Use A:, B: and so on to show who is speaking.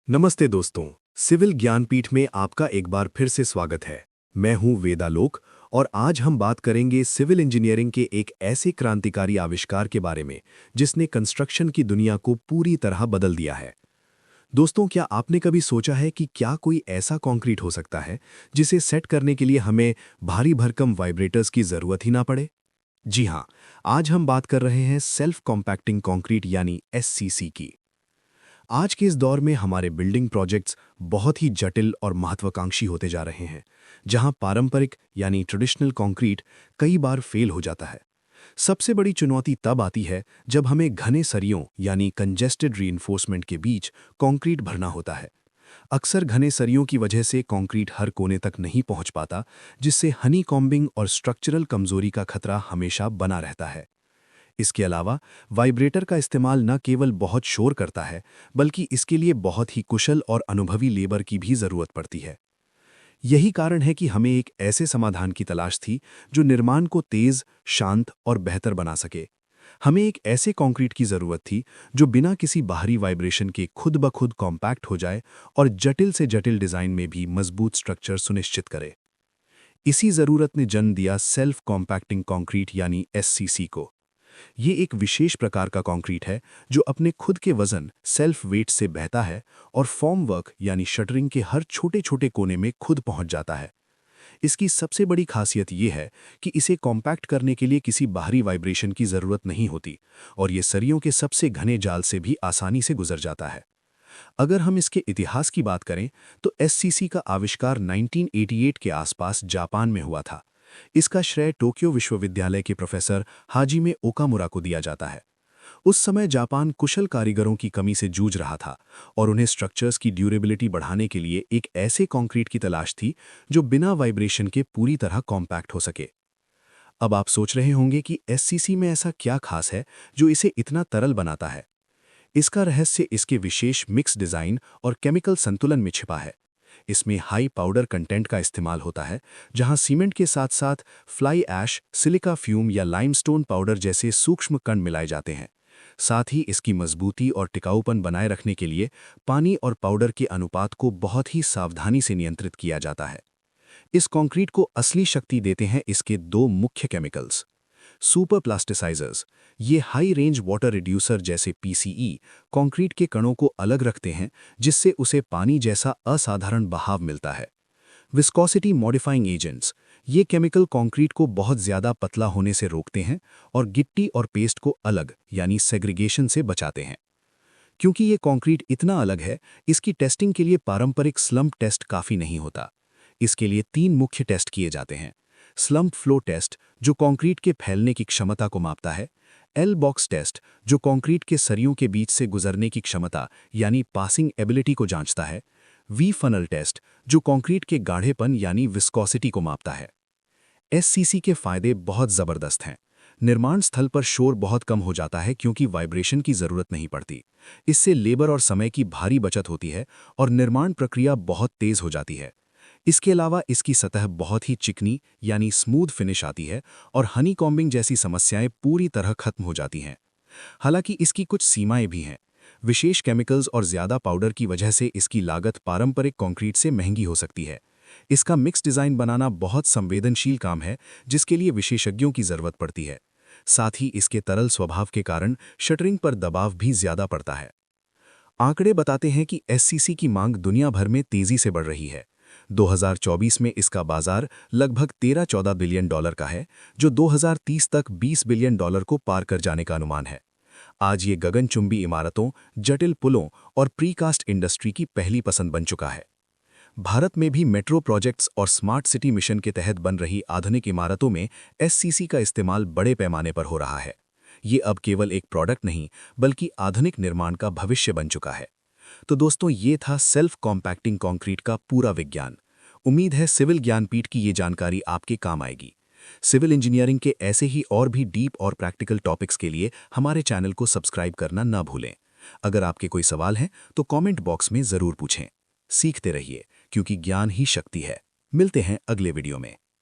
A: नमस्ते दोस्तों, सिविल ज्ञानपीठ में आपका एक बार फिर से स्वागत है। मैं हूं वेदालोक और आज हम बात करेंगे सिविल इंजीनियरिंग के एक ऐसे क्रांतिकारी आविष्कार के बारे में जिसने कंस्ट्रक्शन की दुनिया को पूरी तरह बदल दिया है। दोस्तों, क्या आपने कभी सोचा है कि क्या कोई ऐसा कंक्रीट हो सकता है जिसे सेट करने के लिए हमें भारी भरकम वाइब्रेटर्स की जरूरत ही ना पड़े? जी हां, आज हम बात कर रहे हैं सेल्फ कॉम्पैक्टिंग कंक्रीट यानी एससीसी की। आज के इस दौर में हमारे बिल्डिंग प्रोजेक्ट्स बहुत ही जटिल और महत्वाकांक्षी होते जा रहे हैं, जहां पारंपरिक यानी ट्रेडिशनल कंक्रीट कई बार फेल हो जाता है। सबसे बड़ी चुनौती तब आती है जब हमें घने सरियों यानी कंजेस्टेड रीइंफोर्समेंट के बीच कंक्रीट भरना होता है। अक्सर घने सरियों की वजह से कंक्रीट हर कोने तक नहीं पहुंच पाता, जिससे हनी कॉम्बिंग और स्ट्रक्चरल कमजोरी का खतरा हमेशा बना रहता है। इसके अलावा वाइब्रेटर का इस्तेमाल न केवल बहुत शोर करता है, बल्कि इसके लिए बहुत ही कुशल और अनुभवी लेबर की भी जरूरत पड़ती है। यही कारण है कि हमें एक ऐसे समाधान की तलाश थी जो निर्माण को तेज, शांत और बेहतर बना सके। हमें एक ऐसे कंक्रीट की जरूरत थी जो बिना किसी बाहरी वाइब्रेशन के खुद ब खुद कॉम्पैक्ट हो जाए और जटिल से जटिल डिजाइन में भी मजबूत स्ट्रक्चर सुनिश्चित करे। इसी जरूरत ने जन्म दिया सेल्फ कॉम्पैक्टिंग कंक्रीट यानी एससीसी को। ये एक विशेष प्रकार का कंक्रीट है जो अपने खुद के वजन सेल्फ वेट से बहता है और फॉर्म वर्क यानी शटरिंग के हर छोटे छोटे कोने में खुद पहुंच जाता है। इसकी सबसे बड़ी खासियत ये है कि इसे कॉम्पैक्ट करने के लिए किसी बाहरी वाइब्रेशन की जरूरत नहीं होती और ये सरियों के सबसे घने जाल से भी आसानी से गुजर जाता है। अगर हम इसके इतिहास की बात करें तो एससीसी का आविष्कार 1988 के आसपास जापान में हुआ था। इसका श्रेय टोक्यो विश्वविद्यालय के प्रोफेसर हाजिमे ओकामुरा को दिया जाता है। उस समय जापान कुशल कारीगरों की कमी से जूझ रहा था और उन्हें स्ट्रक्चर्स की ड्यूरेबिलिटी बढ़ाने के लिए एक ऐसे कंक्रीट की तलाश थी जो बिना वाइब्रेशन के पूरी तरह कॉम्पैक्ट हो सके। अब आप सोच रहे होंगे कि एससीसी में ऐसा क्या खास है जो इसे इतना तरल बनाता है। इसका रहस्य इसके विशेष मिक्स डिजाइन और केमिकल संतुलन में छिपा है। इसमें हाई पाउडर कंटेंट का इस्तेमाल होता है, जहां सीमेंट के साथ साथ फ्लाई ऐश, सिलिका फ्यूम या लाइमस्टोन पाउडर जैसे सूक्ष्म कण मिलाए जाते हैं। साथ ही इसकी मजबूती और टिकाऊपन बनाए रखने के लिए पानी और पाउडर के अनुपात को बहुत ही सावधानी से नियंत्रित किया जाता है। इस कंक्रीट को असली शक्ति देते हैं इसके दो मुख्य केमिकल्स। सुपर प्लास्टिसाइजर्स, ये हाई रेंज वाटर रिड्यूसर जैसे पीसीई कंक्रीट के कणों को अलग रखते हैं, जिससे उसे पानी जैसा असाधारण बहाव मिलता है। विस्कोसिटी मॉडिफाइंग एजेंट्स, ये केमिकल कंक्रीट को बहुत ज्यादा पतला होने से रोकते हैं और गिट्टी और पेस्ट को अलग यानी सेग्रीगेशन से बचाते हैं। क्योंकि ये कंक्रीट इतना अलग है, इसकी टेस्टिंग के लिए पारंपरिक स्लम्प टेस्ट काफी नहीं होता। इसके लिए 3 मुख्य टेस्ट किए जाते हैं। स्लम्प फ्लो टेस्ट, जो कंक्रीट के फैलने की क्षमता को मापता है। एल बॉक्स टेस्ट, जो कंक्रीट के सरियों के बीच से गुजरने की क्षमता यानी पासिंग एबिलिटी को जांचता है। वी फनल टेस्ट, जो कंक्रीट के गाढ़ेपन यानी विस्कोसिटी को मापता है। एससीसी के फायदे बहुत जबरदस्त हैं। निर्माण स्थल पर शोर बहुत कम हो जाता है क्योंकि वाइब्रेशन की जरूरत नहीं पड़ती। इससे लेबर और समय की भारी बचत होती है और निर्माण प्रक्रिया बहुत तेज हो जाती है। इसके अलावा इसकी सतह बहुत ही चिकनी यानी स्मूथ फिनिश आती है और हनी कॉम्बिंग जैसी समस्याएं पूरी तरह खत्म हो जाती हैं। हालांकि इसकी कुछ सीमाएं भी हैं। विशेष केमिकल्स और ज्यादा पाउडर की वजह से इसकी लागत पारंपरिक कंक्रीट से महंगी हो सकती है। इसका मिक्स डिजाइन बनाना बहुत संवेदनशील काम है, जिसके लिए विशेषज्ञों की जरूरत पड़ती है। साथ ही इसके तरल स्वभाव के कारण शटरिंग पर दबाव भी ज्यादा पड़ता है। आंकड़े बताते हैं कि एससीसी की मांग दुनिया भर में तेजी से बढ़ रही है। 2024 में इसका बाजार लगभग 13-14 बिलियन डॉलर का है, जो 2030 तक 20 बिलियन डॉलर को पार कर जाने का अनुमान है। आज ये गगनचुंबी इमारतों, जटिल पुलों और प्रीकास्ट इंडस्ट्री की पहली पसंद बन चुका है। भारत में भी मेट्रो प्रोजेक्ट्स और स्मार्ट सिटी मिशन के तहत बन रही आधुनिक इमारतों में एससीसी का इस्तेमाल बड़े पैमाने पर हो रहा है। ये अब केवल एक प्रोडक्ट नहीं, बल्कि आधुनिक निर्माण का भविष्य बन चुका है। तो दोस्तों, ये था सेल्फ कॉम्पैक्टिंग कंक्रीट का पूरा विज्ञान। उम्मीद है सिविल ज्ञानपीठ की ये जानकारी आपके काम आएगी। सिविल इंजीनियरिंग के ऐसे ही और भी डीप और प्रैक्टिकल टॉपिक्स के लिए हमारे चैनल को सब्सक्राइब करना ना भूलें। अगर आपके कोई सवाल हैं तो कमेंट बॉक्स में जरूर पूछें। सीखते रहिए, क्योंकि ज्ञान ही शक्ति है। मिलते हैं अगले वीडियो में।